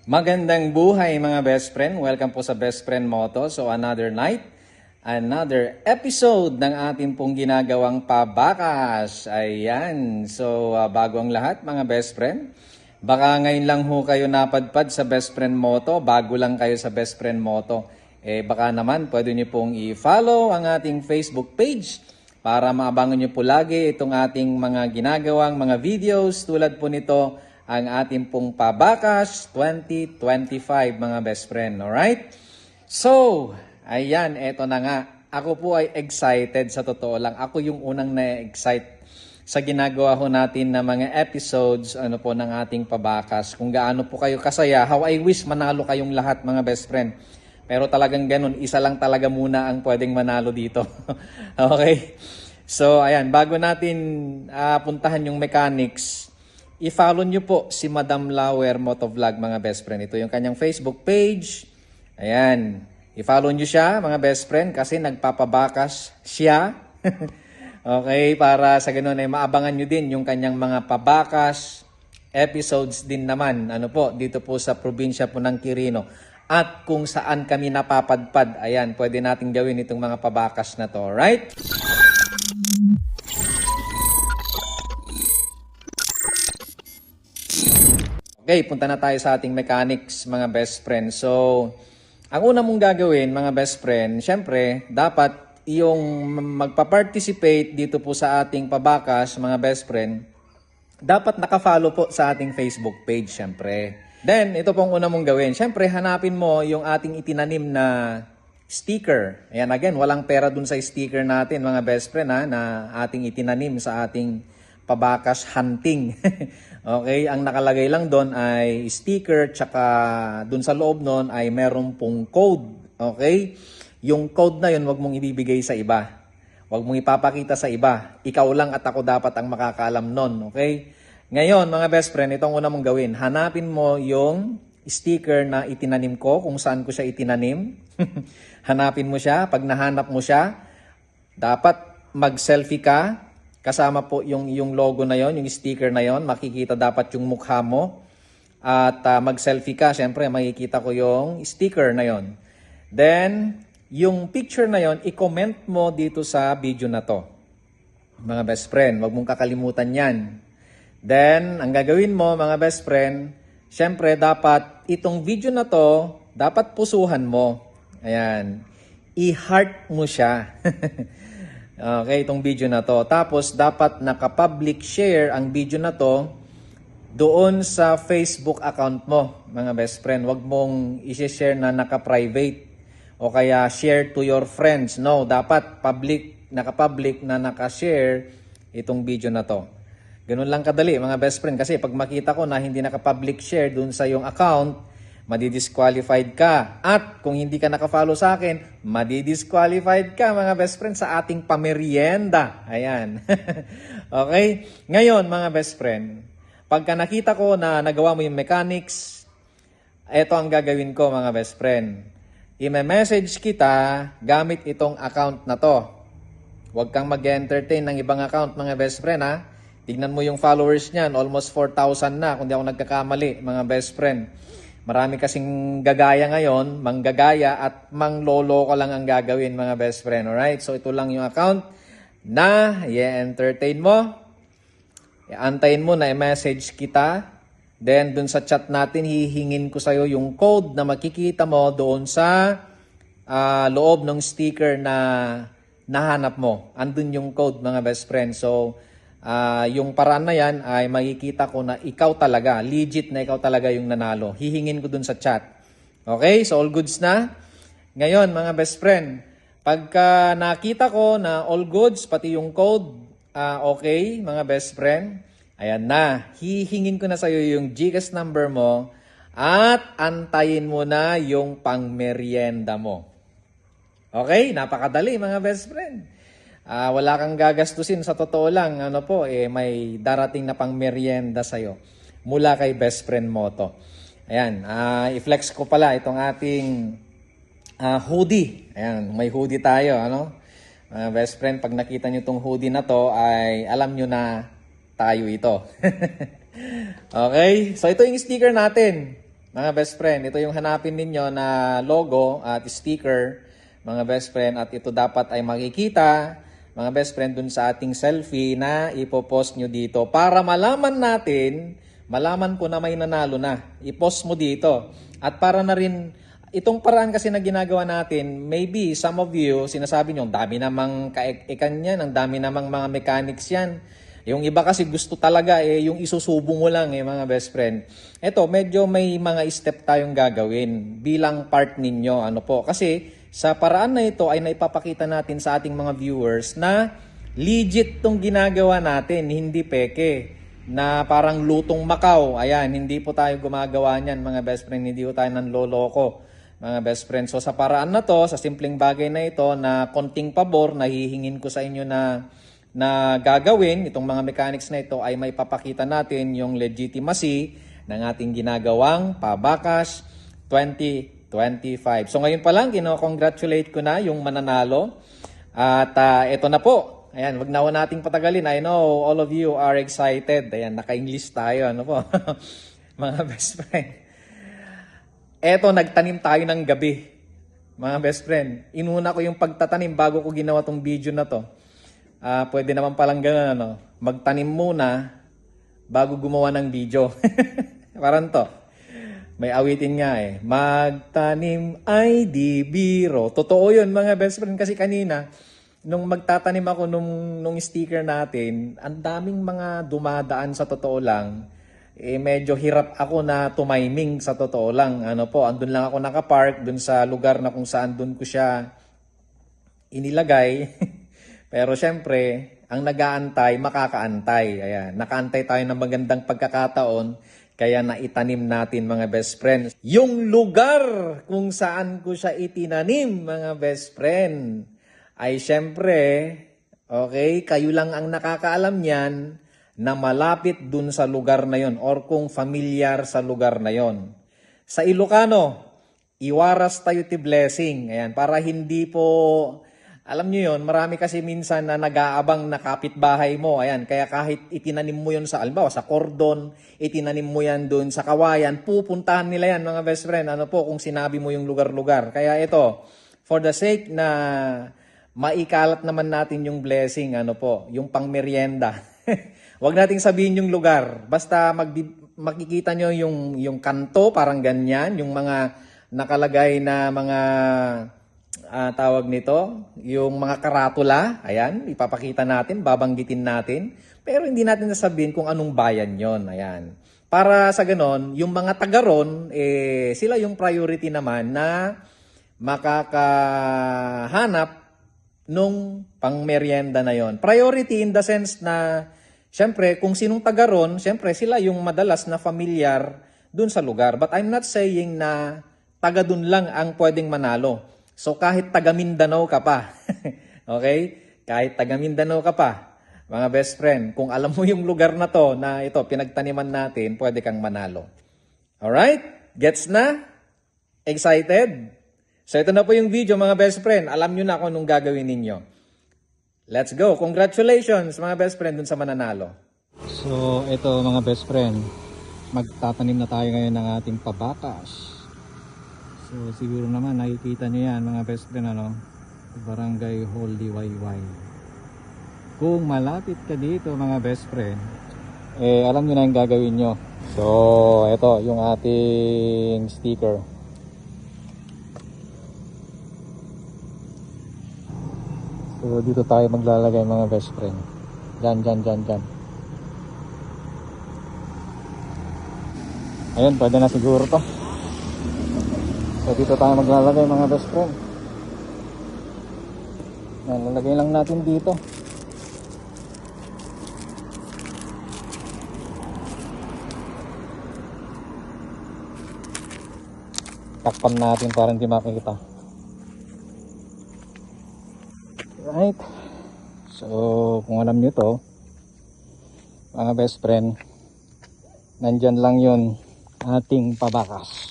Magandang buhay mga best friend. Welcome po sa Best Friend Moto. So another night, another episode ng ating pong ginagawang pabakas. Ayan. So bago ang lahat mga best friend, baka ngayon lang ho kayo napadpad sa Best Friend Moto. Bago lang kayo sa Best Friend Moto. Baka naman pwede nyo pong i-follow ang ating Facebook page para maabangan nyo po lagi itong ating mga ginagawang mga videos tulad po nito, ang ating pong Pabakas 2025 mga best friend. Alright? So, ayan, eto na nga. Ako po ay excited sa totoo lang. Ako yung unang na-excite sa ginagawa ho natin na mga episodes po ng ating Pabakas. Kung gaano po kayo kasaya, how I wish manalo kayong lahat mga best friend. Pero talagang ganun, isa lang talaga muna ang pwedeng manalo dito. Okay? So, ayan, bago natin puntahan yung mechanics, i-follow nyo po si Madam Lauer Motovlog mga best friend. Ito yung kanyang Facebook page. Ayan. I-follow nyo siya mga best friend kasi nagpapabakas siya. Okay, para sa ganun ay maabangan nyo din yung kanyang mga pabakas episodes din naman. Dito po sa probinsya po ng Quirino. At kung saan kami napapadpad, ayan, pwede natin gawin itong mga pabakas na to. Right? Okay, punta na tayo sa ating mechanics mga best friend. So, ang una mong gagawin mga best friend, syempre, dapat yung magpa-participate dito po sa ating pabakas mga best friend, dapat naka-follow po sa ating Facebook page syempre. Then, ito pong una mong gawin. Syempre, hanapin mo yung ating itinanim na sticker. Ayan, again, walang pera dun sa sticker natin mga best friend na ating itinanim sa ating pabakas hunting. Okay, ang nakalagay lang doon ay sticker, tsaka doon sa loob noon ay meron pong code. Okay, yung code na yun wag mong ibibigay sa iba. Wag mong ipapakita sa iba. Ikaw lang at ako dapat ang makakaalam noon. Okay, ngayon mga best friend, itong una mong gawin, hanapin mo yung sticker na itinanim ko, kung saan ko siya itinanim. Hanapin mo siya. Pag nahanap mo siya, dapat mag-selfie ka. Kasama po yung logo na yon, yung sticker na yon, makikita dapat yung mukha mo. At mag-selfie ka, syempre makikita ko yung sticker na yon. Then, yung picture na yon, i-comment mo dito sa video na to. Mga best friend, wag mong kakalimutan yan. Then, ang gagawin mo mga best friend, syempre dapat itong video na to, dapat pusuhan mo. Ayan, i-heart mo siya. Okay, itong video na to. Tapos, dapat naka-public share ang video na to doon sa Facebook account mo, mga best friend. Huwag mong i-share na naka-private o kaya share to your friends. No, dapat public, naka-public na naka-share itong video na to. Ganun lang kadali, mga best friend. Kasi pag makita ko na hindi naka-public share doon sa yung account, madidisqualified ka. At kung hindi ka naka-follow sa akin, madidisqualified ka mga best friend sa ating pamerienda. Ayan. Okay? Ngayon mga best friend, pagka nakita ko na nagawa mo yung mechanics, ito ang gagawin ko mga best friend. I-message kita gamit itong account na to. Huwag kang mag-entertain ng ibang account mga best friend ha. Tignan mo yung followers niyan, almost 4,000 na kung di ako nagkakamali mga best friend. Marami kasing gagaya ngayon, manggagaya at manglolo ko lang ang gagawin mga best friend. Alright? So ito lang yung account na i-entertain mo. Antayin mo na i-message kita. Then dun sa chat natin, hihingin ko sa'yo yung code na makikita mo doon sa loob ng sticker na nahanap mo. Andun yung code mga best friend. So yung paraan na yan ay makikita ko na ikaw talaga, legit na ikaw talaga yung nanalo. Hihingin ko dun sa chat. Okay? So all goods na. Ngayon mga best friend, pagka nakita ko na all goods, pati yung code, okay mga best friend, ayan na. Hihingin ko na sa'yo yung GCash number mo at antayin mo na yung pangmerienda mo. Okay? Napakadali mga best friend. Wala kang gagastusin sa totoo lang, may darating na pang merienda sa'yo mula kay Best Friend Moto. Ayan, i-flex ko pala itong ating hoodie. Ayan, may hoodie tayo, best friend, pag nakita nyo itong hoodie na to, ay alam nyo na tayo ito. Okay, so ito yung sticker natin. Mga best friend, ito yung hanapin ninyo na logo at sticker, mga best friend, at ito dapat ay makikita, mga best friend, dun sa ating selfie na ipopost nyo dito para malaman natin, malaman ko na may nanalo na. I-post mo dito. At para na rin, itong paraan kasi na ginagawa natin, maybe some of you, sinasabi nyo, ang dami namang kaek-ekan yan, ang dami namang mga mechanics yan. Yung iba kasi gusto talaga yung isusubo mo lang mga best friend. Ito, medyo may mga step tayong gagawin bilang part ninyo. Ano po? Kasi sa paraan na ito ay naipapakita natin sa ating mga viewers na legit tong ginagawa natin, hindi peke. Na parang lutong Macau. Ayan, hindi po tayo gumagawa niyan mga best friend, hindi po tayo nanloloko mga best friend. So sa paraan na to, sa simpleng bagay na ito na konting pabor na hihingin ko sa inyo na gagawin, itong mga mechanics na ito ay may papakita natin yung legitimacy ng ating ginagawang Pabakas 2025. So ngayon pa lang, kino-congratulate ko na yung mananalo. At ito na po. Ayan, wag na nating patagalin. I know all of you are excited. Ayan, naka-English tayo. Ano po? Mga best friend. Eto, nagtanim tayo ng gabi. Mga best friend. Inuna ko yung pagtatanim bago ko ginawa tong video na to. Pwede naman palang gano'n, ano? Magtanim muna bago gumawa ng video. Parang to. May awitin nga Magtanim ay di biro. Totoo yun mga best friend kasi kanina, nung magtatanim ako nung sticker natin, ang daming mga dumadaan sa totoo lang. Medyo hirap ako na tumiming sa totoo lang. Ano po, andun lang ako nakapark dun sa lugar na kung saan dun ko siya inilagay. Pero syempre, ang nag-aantay, makakaantay. Ayan, nakaantay tayo ng magandang pagkakataon, kaya naitanim natin mga best friends. Yung lugar kung saan ko siya itinanim mga best friend, ay syempre, okay, kayo lang ang nakakaalam niyan na malapit dun sa lugar na yon or kung familiar sa lugar na yon. Sa Ilocano, Iwaras tayo ti blessing. Ayan, para hindi po... Alam nyo yun, marami kasi minsan na nag-aabang na kapitbahay mo. Ayan, kaya kahit itinanim mo yun sa albaw, sa cordon, itinanim mo yan dun sa kawayan, pupuntahan nila yan mga best friend. Ano po, kung sinabi mo yung lugar-lugar. Kaya ito, for the sake na maikalat naman natin yung blessing, ano po, yung pangmeryenda. Huwag nating sabihin yung lugar. Basta makikita nyo yung kanto, parang ganyan, yung mga nakalagay na mga... tawag nito, yung mga karatula, ayan, ipapakita natin, babanggitin natin, pero hindi natin nasabihin kung anong bayan yon, ayan. Para sa ganon, yung mga taga ron, sila yung priority naman na makakahanap nung pangmeryenda na yon. Priority in the sense na, syempre, kung sinong taga ron, syempre, sila yung madalas na familiar dun sa lugar. But I'm not saying na taga dun lang ang pwedeng manalo. So kahit taga Mindanao ka pa, okay? Kahit taga Mindanao ka pa, mga best friend, kung alam mo yung lugar na to, na ito, pinagtaniman natin, pwede kang manalo. Alright? Gets na? Excited? So ito na po yung video mga best friend. Alam nyo na kung anong gagawin ninyo. Let's go. Congratulations mga best friend dun sa mananalo. So ito mga best friend, magtatanim na tayo ngayon ng ating pabakas. So siguro naman nakikita nyo yan mga best friend, ano? Barangay Holy Wayway. Kung malapit ka dito mga best friend, alam nyo na yung gagawin nyo. So ito yung ating sticker. So dito tayo maglalagay mga best friend. Dyan. Ayun, pwede na siguro to. So dito tayo maglalagay mga best friend. Yan, lalagay lang natin dito. Takpan natin para hindi makikita. Right. So kung alam nyo to, mga best friend, nandyan lang yun ating pabakas.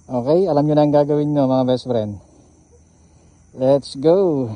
Okay, alam nyo na ang gagawin nyo mga best friend. Let's go!